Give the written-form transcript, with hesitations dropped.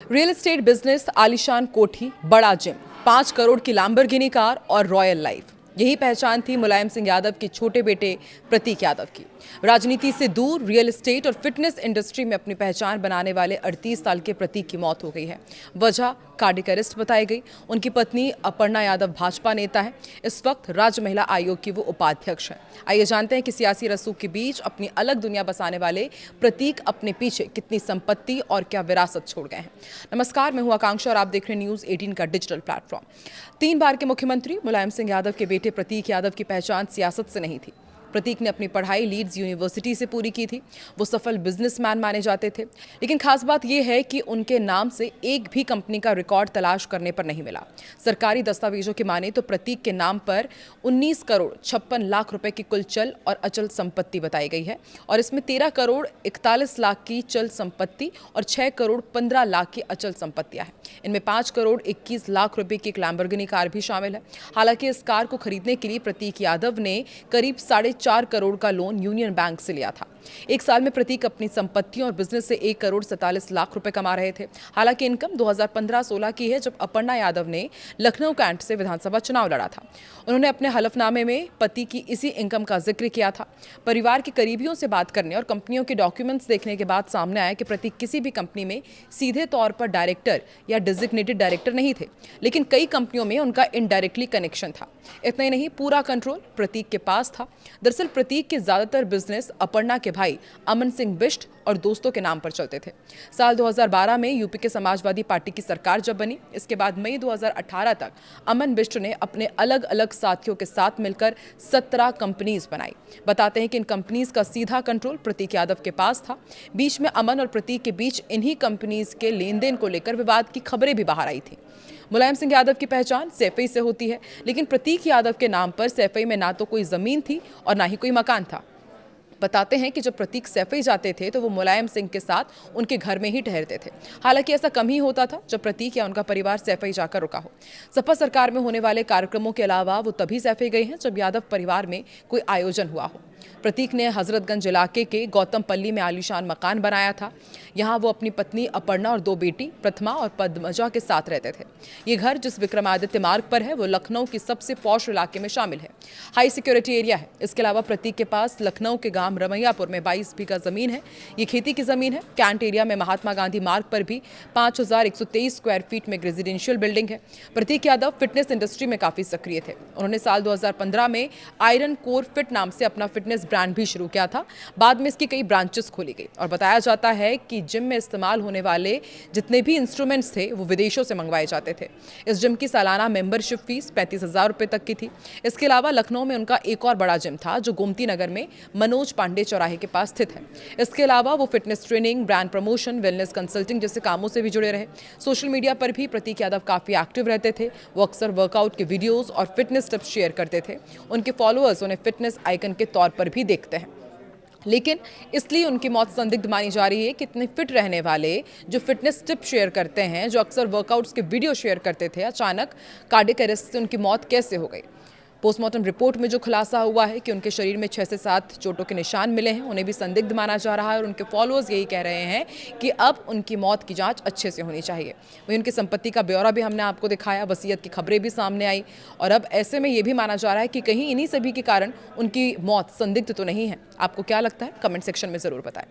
Real estate business, आलीशान कोठी, बड़ा जिम, 5 करोड़ की लैम्बोर्गिनी कार और रॉयल लाइफ, यही पहचान थी मुलायम सिंह यादव के छोटे बेटे प्रतीक यादव की। राजनीति से दूर रियल एस्टेट और फिटनेस इंडस्ट्री में अपनी पहचान बनाने वाले 38 साल के प्रतीक की मौत हो गई है। वजह कार्डियक अरेस्ट बताई गई। उनकी पत्नी अपर्णा यादव भाजपा नेता है। इस वक्त राज्य महिला आयोग की वो उपाध्यक्ष है। आइए जानते हैं कि सियासी रसूख के बीच अपनी अलग दुनिया बसाने वाले प्रतीक अपने पीछे कितनी संपत्ति और क्या विरासत छोड़ गए हैं। नमस्कार, मैं हूं आकांक्षा और आप देख रहे हैं न्यूज़ 18 का डिजिटल प्लेटफॉर्म। 3 बार के मुख्यमंत्री मुलायम सिंह यादव के बेटे प्रतीक यादव की पहचान सियासत से नहीं थी। प्रतीक ने अपनी पढ़ाई लीड्स यूनिवर्सिटी से पूरी की थी। वो सफल बिजनेसमैन माने जाते थे, लेकिन खास बात यह है कि उनके नाम से एक भी कंपनी का रिकॉर्ड तलाश करने पर नहीं मिला। सरकारी दस्तावेजों की माने तो प्रतीक के नाम पर 19 करोड़ 56 लाख रुपए की कुल चल और अचल संपत्ति बताई गई है, और इसमें 13 करोड़ 41 लाख की चल संपत्ति और 6 करोड़ 15 लाख की अचल संपत्तियां हैं। इनमें 5 करोड़ 21 लाख रुपए की एक लैम्बोर्गिनी कार भी शामिल है। हालांकि इस कार को खरीदने के लिए प्रतीक यादव ने करीब 4.5 करोड़ का लोन यूनियन बैंक से लिया था। एक साल में प्रतीक अपनी संपत्तियों और बिजनेस से 1 करोड़ 47 लाख रुपए कमा रहे थे। हालांकि इनकम 2015-16 की है, जब अपर्णा यादव ने लखनऊ कैंट से विधानसभा चुनाव लड़ा था। उन्होंने अपने हलफनामे में पति की इसी इनकम का जिक्र किया था। परिवार के करीबियों से बात करने और कंपनियों के डॉक्यूमेंट्स देखने के बाद सामने आया कि प्रतीक किसी भी कंपनी में सीधे तौर पर डायरेक्टर या डेजिग्नेटेड डायरेक्टर नहीं थे, लेकिन कई कंपनियों में उनका इनडायरेक्टली कनेक्शन था। इतना ही नहीं, पूरा कंट्रोल प्रतीक के पास था। दरअसल प्रतीक के ज्यादातर बिजनेस अपर्णा के भाई अमन सिंह बिष्ट और दोस्तों के नाम पर चलते थे। साल 2012 में यूपी के समाजवादी पार्टी की सरकार जब बनी, इसके बाद मई 2018 तक अमन बिष्ट ने अपने अलग अलग साथियों के साथ मिलकर 17 कंपनीज बनाई। बताते हैं कि इन कंपनीज का सीधा कंट्रोल प्रतीक यादव के पास था। बीच में अमन और प्रतीक के बीच इन्हीं कंपनीज के लेन देन को लेकर विवाद की खबरें भी बाहर आई थी। मुलायम सिंह यादव की पहचान सैफई से होती है, लेकिन प्रतीक यादव के नाम पर सैफई में ना तो कोई जमीन थी और ना ही कोई मकान था। बताते हैं कि जब प्रतीक सैफई जाते थे तो वो मुलायम सिंह के साथ उनके घर में ही ठहरते थे। हालांकि ऐसा कम ही होता था जब प्रतीक या उनका परिवार सैफई जाकर रुका हो। सपा सरकार में होने वाले कार्यक्रमों के अलावा वो तभी सैफई गए हैं जब यादव परिवार में कोई आयोजन हुआ हो। प्रतीक ने हजरतगंज इलाके के गौतमपल्ली में आलीशान मकान बनाया था। यहाँ वो अपनी पत्नी अपर्णा और 2 बेटी प्रथमा और पद्मजा के साथ रहते थे। ये घर जिस विक्रमादित्य मार्ग पर है वो लखनऊ की सबसे पॉश इलाके में शामिल है। हाई सिक्योरिटी एरिया है। इसके अलावा प्रतीक के पास लखनऊ के गांव रमैयापुर में 22 बीघा जमीन है। ये खेती की जमीन है। कैंट एरिया में महात्मा गांधी मार्ग पर भी 5123 स्क्वायर फीट में रेजिडेंशियल बिल्डिंग है। प्रतीक यादव फिटनेस इंडस्ट्री में काफी सक्रिय थे। उन्होंने साल 2015 में आयरन कोर फिट नाम से अपना फिटनेस ब्रांड भी शुरू किया था। बाद में इसकी कई ब्रांचेस खोली गई और बताया जाता है कि जिम में इस्तेमाल होने वाले जितने भी इंस्ट्रूमेंट्स थे वो विदेशों से मंगवाए जाते थे। इस जिम की सालाना मेंबरशिप फीस 35,000 रुपए तक की थी। इसके अलावा लखनऊ में उनका एक और बड़ा जिम था जो गोमती नगर में मनोज पांडे चौराहे के पास स्थित है। इसके अलावा वो fitness training, brand promotion, wellness consulting जैसे कामों से भी जुड़े रहे। सोशल मीडिया पर भी प्रतीक यादव काफी एक्टिव रहते थे। वो अक्सर वर्कआउट के वीडियोस और फिटनेस टिप्स शेयर करते थे। उनके फॉलोअर्स उन्हें फिटनेस आइकन के तौर पर भी देखते हैं। लेकिन इसलिए उनकी मौत संदिग्ध मानी जा रही है कि इतने फिट रहने वाले जो फिटनेस टिप शेयर करते हैं, जो अक्सर वर्कआउट्स के वीडियो शेयर करते थे, अचानक कार्डियक अरेस्ट से उनकी मौत कैसे हो गई। पोस्टमार्टम रिपोर्ट में जो खुलासा हुआ है कि उनके शरीर में 6 से 7 चोटों के निशान मिले हैं, उन्हें भी संदिग्ध माना जा रहा है और उनके फॉलोअर्स यही कह रहे हैं कि अब उनकी मौत की जांच अच्छे से होनी चाहिए। वहीं उनकी संपत्ति का ब्यौरा भी हमने आपको दिखाया, वसीयत की खबरें भी सामने आई, और अब ऐसे में ये भी माना जा रहा है कि कहीं इन्हीं सभी के कारण उनकी मौत संदिग्ध तो नहीं है। आपको क्या लगता है? कमेंट सेक्शन में ज़रूर बताएं।